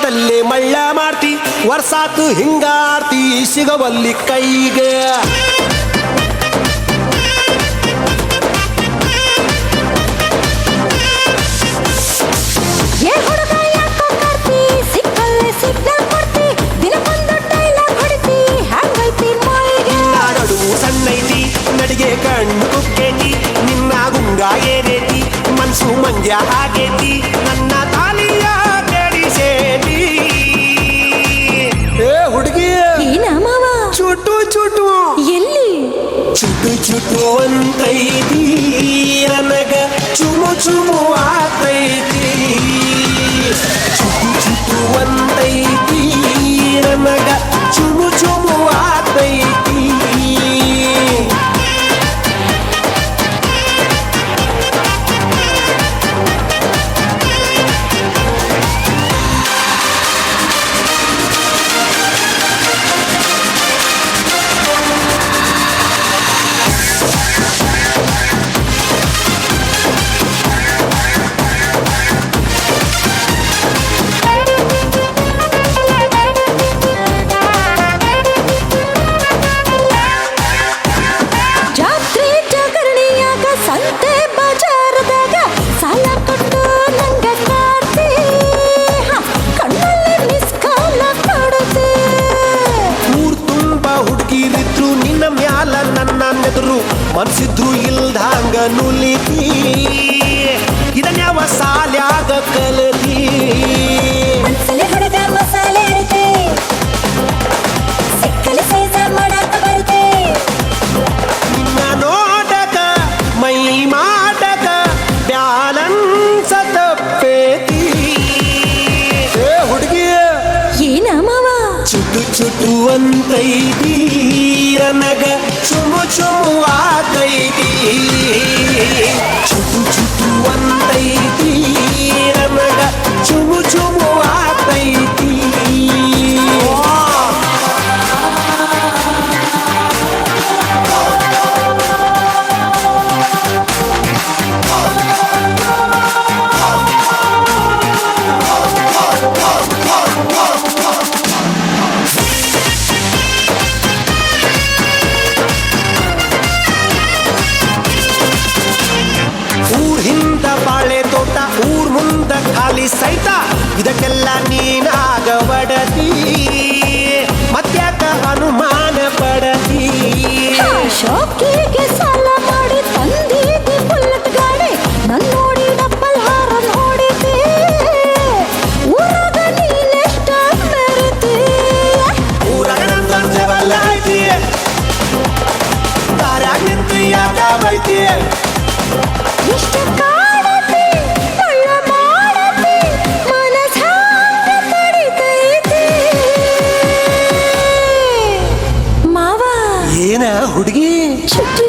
ಮಾತಲ್ಲೇ ಮಳ್ಳ ಮಾಡ್ತಿ ವರ್ಷಾತು ಹಿಂಗಾರ್ತಿ ಸಿಗವಲ್ಲಿ ಕೈಗೆ ಸಣ್ಣೈತಿ ನಡಿಗೆ ಕಣ್ಣು ಕುಕ್ಕೇತಿ ನಿನ್ನ ಗುಂಗ ಏರೇತಿ ಮನ್ಸು ಮಂಜ ಆಗೇತಿ ನನ್ನ ತಾಲಿಯ ಕೆಡಿಸೇತಿ ಏ ಹುಡುಗಿ ಚುಟು ಚುಟು ಎಲ್ಲಿ ಚುಟು ಚುಟು ಅಂತೈತಿ ನನಗ ಚುಮು ಚುಮು ಆತೈತಿ ಚುಟು ಚುಟು ಅಂತೈತಿ ನನಗ ಚುಮು ಚುಮು ಆತೈತಿ ಸಂತೆ ಬಜಾರದಾಗ ಸಾಲ ಕೊಟ್ಟು ನಂಗ ಕಾಡ್ತಿ ಕಣ್ಣಲ್ಲಿ ನಿಸ್ಕಾಲ ಕಾಡುತ್ತೆ ಊರ್ ತುಂಬ ಹುಡುಗಿರಿದ್ರು ನಿನ್ನ ಮ್ಯಾಲ ನನ್ನ ನೆದರು ಮನ್ಸಿದ್ರು ಇಲ್ದಂಗ ನುಲಿತಿ ಇದನ್ಯಾವ ಸಾಲ್ಯಾಗ ಕಲತಿ ಮನ್ಸಲ್ಲಿ ಹುಡುಗ ಮಸಾಲೆ ಇರುತ್ತೆ ಸಿಕ್ಕಲಿ ಸೈಜ ಮಾಡಾಕ ಬರುತ್ತೆ ನಿನ್ನ ನೋಡಕ ಮೈ ಮಾಡಕ ಬ್ಯಾಲನ್ಸ ತಪ್ಪೇತಿ ಏ ಹುಡುಗಿ ಏನ ಮಾವ ಚುಟು ಚುಟು ಅಂತೈತಿ ನನಗ ಚುಮು ಚುಮು ಆತೈತಿ ಚುಟು ಚುಟು ಅಂತೈತಿ ನನಗ ಚುಮು ಚುಮು ಆತೈತಿ ಊರ್ ಹಿಂದ ಬಾಳೆ ತೋಟ ಊರ್ ಮುಂದ ಖಾಲಿ ಸೈತ ಇದಕ್ಕೆಲ್ಲ ನೀನಾಗ ಬಡತಿ ಮತ್ಯಾಕ ಅನುಮಾನ ಪಡತಿ ಶೋಕಿಗೆ ಸಾಲ ಮಾಡಿ ತಂದಿದ್ದಿ ಬುಲೆಟ್ ಗಾಡಿ ನನ್ ನೋಡಿ ಡಬ್ಬಲ್ ಹಾರ ನೋಡಿದ್ದೆ ಊರಾಗ ನೀನೆಷ್ಟ ಮೆರಿತಿ ಊರಾಗ ನನ್ನ ಜವಲ್ಲ ಐತಿ ದಾರ್ಯಾಗ ನಿಂತು ಯಾಕ ಬೈತಿ ಇಷ್ಟು ಕಾಡತಿ ಒಳ್ಳ ಮಾಡತಿ ಮನಸ ತಡಿತೈತಿ ಮಾವ ಏನ ಹುಡುಗಿ ಚುಟ್ಟು